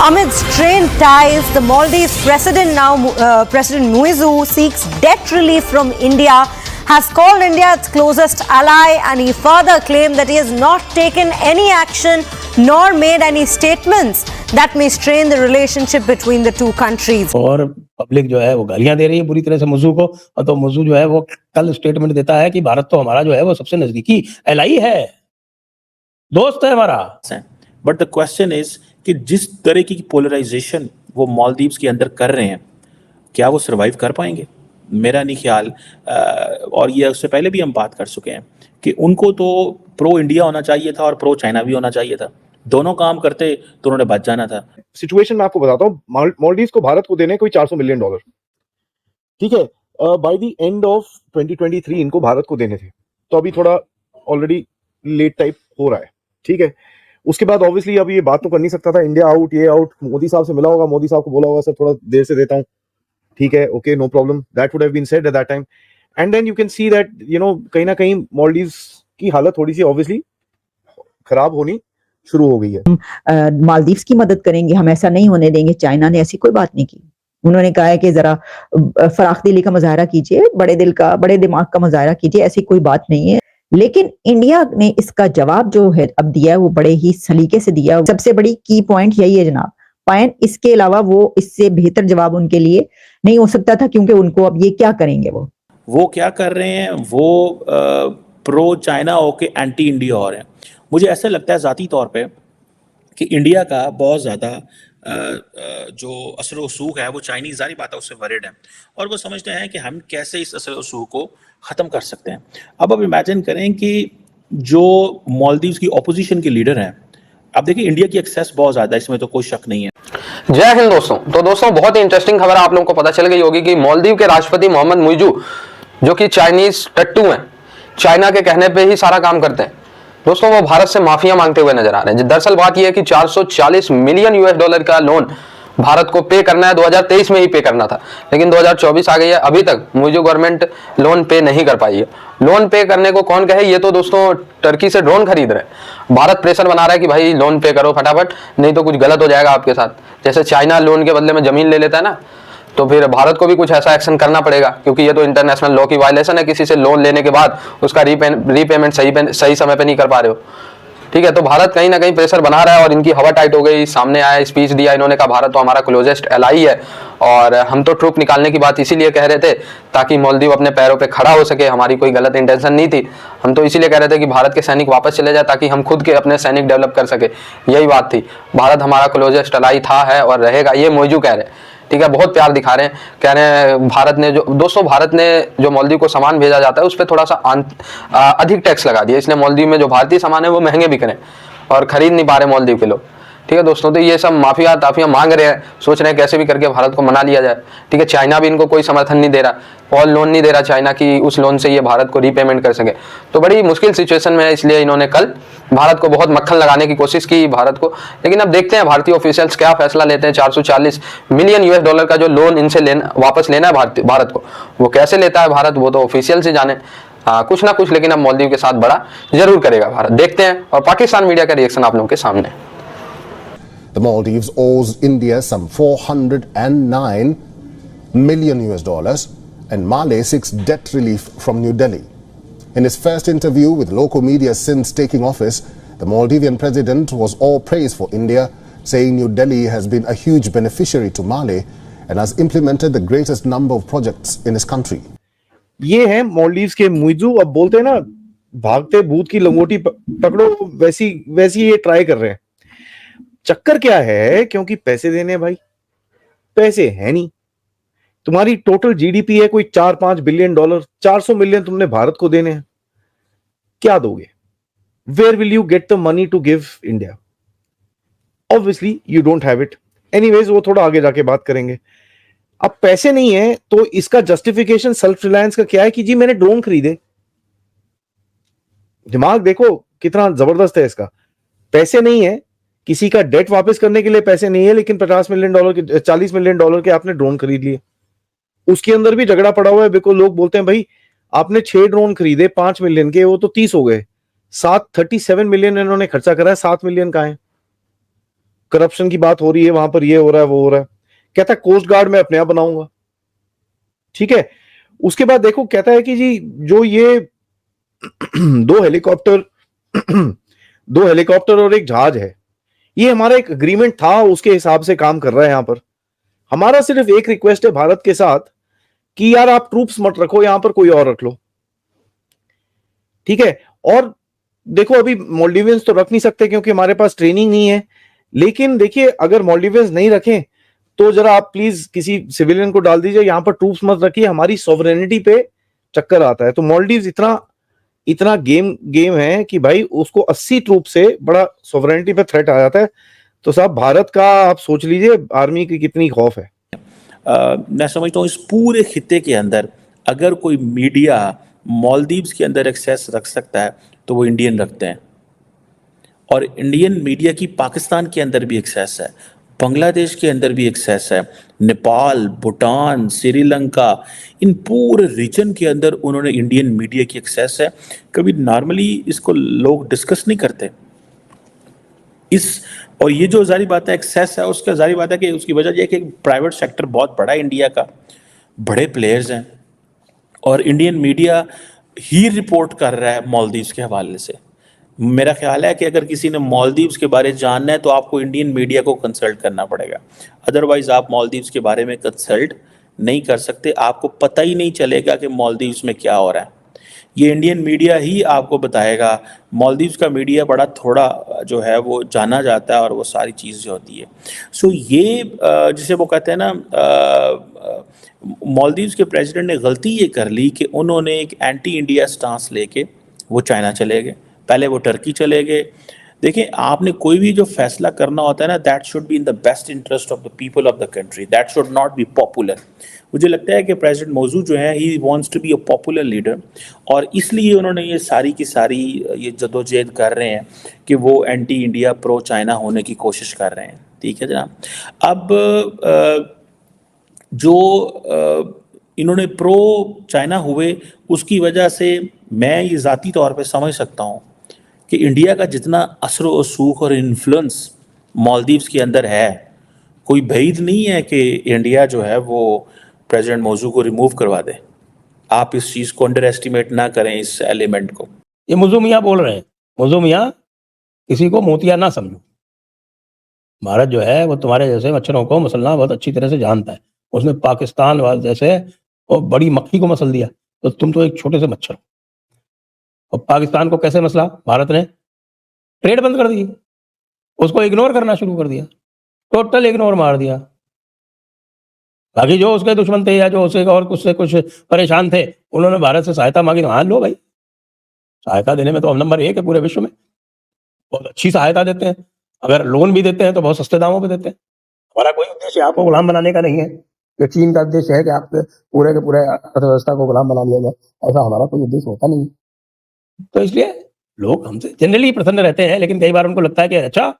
Amid strained ties, the Maldives President Muizu seeks debt relief from India, has called India its closest ally, and he further claimed that he has not taken any action nor made any statements that may strain the relationship between the two countries. और public जो है वो गालियां दे रही है पूरी तरह से मुजू को, और तो मुजू जो है वो कल स्टेटमेंट देता है कि भारत तो हमारा जो है वो सबसे नजदीकी एलआई है, दोस्त है हमारा। बट द क्वेश्चन इज कि जिस तरह की पोलराइजेशन वो मालदीव्स के अंदर कर रहे हैं, क्या वो सरवाइव कर पाएंगे? मेरा नहीं ख्याल। और ये उससे पहले भी हम बात कर चुके हैं कि उनको तो प्रो इंडिया होना चाहिए था और प्रो चाइना भी होना चाहिए था। दोनों काम करते तो उन्होंने बच जाना था। सिचुएशन मैं आपको बताता हूँ, मालदीव्स को भारत को देने कोई $400 मिलियन, ठीक है, बाय द एंड ऑफ 2023 इनको भारत को देने थे, तो अभी थोड़ा ऑलरेडी लेट टाइप हो रहा है, ठीक है। उसके बाद ऑब्वियसली अब ये बात तो कर नहीं सकता था, इंडिया आउट, ये आउट, मोदी साहब से मिला होगा, मोदी साहब को बोला होगा सर थोड़ा देर से देता हूँ, ठीक है, okay, no problem, that would have been said at that time. And then you can see that कहीं ना कहीं मालदीव्स की हालत थोड़ी सी ऑब्वियसली खराब होनी शुरू हो गई है। मालदीव्स की मदद करेंगे, हम ऐसा नहीं होने देंगे। चाइना ने ऐसी कोई बात नहीं की। उन्होंने कहा है कि जरा फराख दिली का मुजाहरा कीजिए, बड़े दिमाग का मुजाहरा कीजिए, ऐसी कोई बात नहीं है। लेकिन इंडिया ने इसका जवाब जो है अब दिया है वो बड़े ही सलीके से दिया। सबसे बड़ी की पॉइंट यही है जनाब, पॉइंट इसके अलावा वो इससे बेहतर जवाब उनके लिए नहीं हो सकता था, क्योंकि उनको अब ये क्या करेंगे, वो क्या कर रहे हैं, वो प्रो चाइना होके एंटी इंडिया हो रहे हैं। मुझे ऐसा लगता है ज़ाती तौर पे कि इंडिया का बहुत ज़्यादा जो असर वसूख है वो चाइनीज़, जारी बात है, उससे वरिड है, और वो समझते हैं कि हम कैसे इस असर वसूख को ख़त्म कर सकते हैं। अब इमेजिन करें कि जो मालदीव्स की अपोजिशन के लीडर हैं, अब देखिए इंडिया की एक्सेस बहुत ज़्यादा है, इसमें तो कोई शक नहीं है। जय हिंद दोस्तों। तो दोस्तों बहुत ही इंटरेस्टिंग खबर आप लोगों को पता चल गई होगी कि मालदीव के राष्ट्रपति मोहम्मद मुइजू, जो कि चाइनीज टट्टू हैं, चाइना के कहने पे ही सारा काम करते हैं, दोस्तों वो भारत से माफिया मांगते हुए नजर आ रहे हैं। दरअसल बात यह है कि $440 मिलियन का लोन भारत को पे करना है, 2023 में ही पे करना था, लेकिन 2024 आ गई है, अभी तक मुझे गवर्नमेंट लोन पे नहीं कर पाई है। लोन पे करने को कौन कहे, ये तो दोस्तों टर्की से ड्रोन खरीद रहे हैं। भारत प्रेशर बना रहा है कि भाई लोन पे करो फटाफट, नहीं तो कुछ गलत हो जाएगा आपके साथ। जैसे चाइना लोन के बदले में जमीन ले लेता है ना, तो फिर भारत को भी कुछ ऐसा एक्शन करना पड़ेगा, क्योंकि ये तो इंटरनेशनल लॉ की वायलेशन है। किसी से लोन लेने के बाद उसका रीपेमेंट सही समय पे नहीं कर पा रहे हो, ठीक है। तो भारत कहीं ना कहीं प्रेशर बना रहा है और इनकी हवा टाइट हो गई। सामने आया, स्पीच दिया इन्होंने, कहा भारत तो हमारा क्लोजेस्ट एलाई है और हम तो ट्रूप निकालने की बात इसीलिए कह रहे थे ताकि मालदीव अपने पैरों पे खड़ा हो सके, हमारी कोई गलत इंटेंशन नहीं थी। हम तो इसीलिए कह रहे थे कि भारत के सैनिक वापस चले जाए ताकि हम खुद के अपने सैनिक डेवलप कर सके, यही बात थी। भारत हमारा क्लोजेस्ट एलाई था, है और रहेगा, ये मुइजू कह रहे हैं, ठीक है। बहुत प्यार दिखा रहे हैं, कह रहे हैं भारत ने जो मालदीव को सामान भेजा जाता है उस पर थोड़ा सा अधिक टैक्स लगा दिया, इसलिए मालदीव में जो भारतीय सामान है वो महंगे बिक रहे हैं और खरीद नहीं पा रहे मालदीव के लोग, ठीक है दोस्तों। तो ये सब माफिया ताफिया मांग रहे हैं, सोच रहे हैं कैसे भी करके भारत को मना लिया जाए, ठीक है। चाइना भी इनको कोई समर्थन नहीं दे रहा और लोन नहीं दे रहा चाइना की उस लोन से ये भारत को रीपेमेंट कर सके, तो बड़ी मुश्किल सिचुएशन में है। इसलिए इन्होंने कल भारत को बहुत मक्खन लगाने की कोशिश की भारत को, लेकिन अब देखते हैं भारतीय ऑफिशियल्स क्या फैसला लेते हैं। $440 मिलियन का जो लोन इनसे वापस लेना है भारत को, वो कैसे लेता है भारत, वो तो ऑफिशियल से जाने, कुछ ना कुछ, लेकिन अब मालदीव के साथ बड़ा जरूर करेगा भारत, देखते हैं। और पाकिस्तान मीडिया का रिएक्शन आप लोगों के सामने। The Maldives owes India some $409 million and Mali seeks debt relief from New Delhi. In his first interview with local media since taking office, the Maldivian president was all praise for India, saying New Delhi has been a huge beneficiary to Mali and has implemented the greatest number of projects in his country. ये है मालदीव्स के मुइजू। अब बोलते हैं ना, भागते भूत की लंगोटी पकड़ो, वैसी ये ट्राई कर रहे हैं। चक्कर क्या है, क्योंकि पैसे देने हैं भाई, पैसे है नहीं। तुम्हारी टोटल जीडीपी है कोई $4-5 बिलियन, $400 मिलियन तुमने भारत को देने हैं, क्या दोगे? Where will you get the money to give India? Obviously you don't have it. Anyways, वो थोड़ा आगे जाके बात करेंगे। अब पैसे नहीं है तो इसका जस्टिफिकेशन सेल्फ रिलायंस का क्या है कि जी मैंने ड्रोन खरीदे। दिमाग देखो कितना जबरदस्त है इसका। पैसे नहीं है, किसी का डेट वापस करने के लिए पैसे नहीं है, लेकिन $40 मिलियन के आपने ड्रोन खरीद लिए। उसके अंदर भी झगड़ा पड़ा हुआ है, बिल्कुल। लोग बोलते हैं भाई आपने 6 ड्रोन खरीदे 5 मिलियन के, वो तो 30 हो गए। 37 मिलियन इन्होंने खर्चा करा है, 7 मिलियन का है। करप्शन की बात हो रही है, वहां पर ये हो रहा है, वो हो रहा है। कहता है कोस्ट गार्ड मैं अपने आप बनाऊंगा। ठीक है, उसके बाद देखो कहता है कि जी जो ये दो हेलीकॉप्टर और एक जहाज है, ये हमारा एक अग्रीमेंट था, उसके हिसाब से काम कर रहा है। यहां पर हमारा सिर्फ एक रिक्वेस्ट है भारत के साथ कि यार आप ट्रूप्स मत रखो यहां पर, कोई और रख लो। ठीक है, और देखो अभी मोल्डिवियंस तो रख नहीं सकते क्योंकि हमारे पास ट्रेनिंग नहीं है, लेकिन देखिए अगर मोल्डिवियंस नहीं रखें तो जरा आप प्लीज किसी सिविलियन को डाल दीजिए, यहां पर ट्रूप्स मत रखिए, हमारी सॉवरेनिटी पे चक्कर आता है। तो मालदीव्स इतना गेम है कि भाई उसको 80 ट्रूप से बड़ा सॉवरेनिटी पे थ्रेट आ जाता है। तो साहब भारत का आप सोच लीजिए आर्मी की कितनी खौफ है। मैं समझता हूँ इस पूरे खित्ते के अंदर अगर कोई मीडिया मालदीव्स के अंदर एक्सेस रख सकता है तो वो इंडियन रखते हैं, और इंडियन मीडिया की पाकिस्तान के अंदर भी एक्सेस है, बांग्लादेश के अंदर भी एक्सेस है, नेपाल, भूटान, श्रीलंका, इन पूरे रीजन के अंदर उन्होंने इंडियन मीडिया की एक्सेस है। कभी नॉर्मली इसको लोग डिस्कस नहीं करते और ये जो जारी बात है एक्सेस है, उसका जारी बात है कि उसकी वजह यह है कि प्राइवेट सेक्टर बहुत बड़ा है इंडिया का, बड़े प्लेयर्स हैं, और इंडियन मीडिया ही रिपोर्ट कर रहा है मालदीव्स के हवाले से। मेरा ख्याल है कि अगर किसी ने मालदीव्स के बारे में जानना है तो आपको इंडियन मीडिया को कंसल्ट करना पड़ेगा, अदरवाइज आप मालदीव्स के बारे में कंसल्ट नहीं कर सकते, आपको पता ही नहीं चलेगा कि मालदीव्स में क्या हो रहा है। ये इंडियन मीडिया ही आपको बताएगा। मालदीव्स का मीडिया बड़ा थोड़ा जो है वो जाना जाता है और वो सारी चीज़ जो होती है। सो ये जिसे वो कहते हैं ना, मालदीव्स के प्रेसिडेंट ने गलती ये कर ली कि उन्होंने एक एंटी इंडिया स्टांस लेके वो चाइना चले गए, पहले वो टर्की चले गए। देखिए आपने कोई भी जो फैसला करना होता है ना, that should be in the best interest of the people of the country, that should not be popular. मुझे लगता है कि प्रेसिडेंट मौजू जो है ही wants to be a popular leader, और इसलिए उन्होंने ये सारी की सारी ये जदोजहद कर रहे हैं कि वो एंटी इंडिया प्रो चाइना होने की कोशिश कर रहे हैं। ठीक है जनाब। अब जो इन्होंने प्रो चाइना हुए उसकी वजह से मैं ये ज़ाती तौर पे समझ सकता हूँ कि इंडिया का जितना असर व सूख और इन्फ्लुएंस मालदीव्स के अंदर है, कोई बैद नहीं है कि इंडिया जो है वो प्रेसिडेंट मौजू को रिमूव करवा दे। आप इस चीज़ को अंडर एस्टिमेट ना करें, इस एलिमेंट को। ये मुझू मियाँ बोल रहे हैं, मुझू मियाँ किसी को मोतिया ना समझो। भारत जो है वो तुम्हारे जैसे मच्छरों को मसलना बहुत अच्छी तरह से जानता है। उसने पाकिस्तान जैसे वो बड़ी मक्खी को मसल दिया, तो तुम तो एक छोटे से मच्छर हो। और पाकिस्तान को कैसे मसला भारत ने? ट्रेड बंद कर दी, उसको इग्नोर करना शुरू कर दिया, टोटल इग्नोर मार दिया। बाकी जो उसके दुश्मन थे या जो उसे और उससे कुछ परेशान थे, उन्होंने भारत से सहायता मांगी, तो हाँ लो भाई, सहायता देने में तो हम नंबर 1 है पूरे विश्व में, बहुत अच्छी सहायता देते हैं। अगर लोन भी देते हैं तो बहुत सस्ते दामों पे देते हैं। हमारा कोई उद्देश्य आपको गुलाम बनाने का नहीं है, कि चीन का उद्देश्य है कि आप पूरे के पूरे अर्थव्यवस्था को गुलाम बना लिया जाए, ऐसा हमारा कोई उद्देश्य होता नहीं। तो इसलिए लोग हमसे जनरली प्रसन्न रहते हैं, लेकिन कई बार उनको लगता है कि अच्छा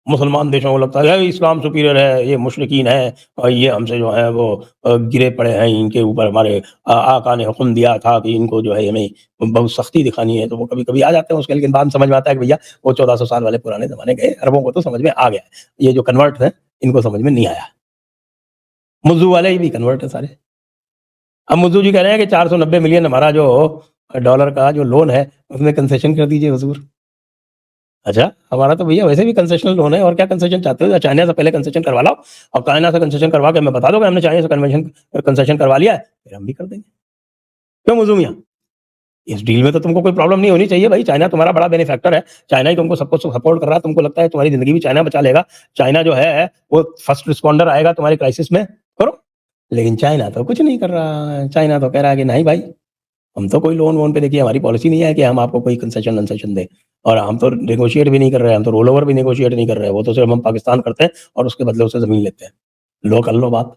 मुसलमान देशों को लगता है इस्लाम सुपीरियर है, ये मुशरिकीन है, और ये हमसे जो है वो गिरे पड़े हैं, इनके ऊपर हमारे आका ने हुक्म दिया था कि इनको जो है हमें बहुत सख्ती दिखानी है। तो वो कभी कभी आ जाते हैं उसके, लेकिन बाद में समझ में आता है कि भैया वो 1400 साल वाले पुराने जमाने गए, अरबों को तो समझ में आ गया, ये जो कन्वर्ट है इनको समझ में नहीं आया। मुज्जू वाले भी कन्वर्ट है सारे। अब मुज्जू जी कह रहे हैं कि 490 मिलियन हमारा जो डॉलर का जो लोन है उसमें कंसेशन कर दीजिए हुजूर। अच्छा, हमारा तो भैया वैसे भी कंसेशनल लोन है, और क्या कंसेशन चाहते हो? चाइना से पहले कंसेशन करवा लो, और चाइना से कंसेशन करवा के हमें बता दो कि हमने चाइना से कंसेशन करवा लिया है, फिर हम भी कर देंगे। क्यों मुज्जू मियाँ? इस डील में तो तुमको कोई प्रॉब्लम नहीं होनी चाहिए भाई। चाइना तुम्हारा बड़ा बेनिफैक्टर है, चाइना ही तुमको सबको सपोर्ट कर रहा है, तुमको लगता है तुम्हारी जिंदगी भी चाइना बचा लेगा, चाइना जो है वो फर्स्ट रिस्पॉन्डर आएगा तुम्हारी क्राइसिस में, करो। लेकिन चाइना तो कुछ नहीं कर रहा है। चाइना तो कह रहा है कि नहीं भाई, हम तो कोई लोन वोन पे, देखिए हमारी पॉलिसी नहीं है कि हम आपको कोई कंसेशन दें, और हम तो नेगोशिएट भी नहीं कर रहे हैं, हम तो रोल ओवर भी नेगोशिएट नहीं कर रहे हैं। वो तो सिर्फ हम पाकिस्तान करते हैं और उसके बदले उससे जमीन लेते हैं। लो कर लो बात।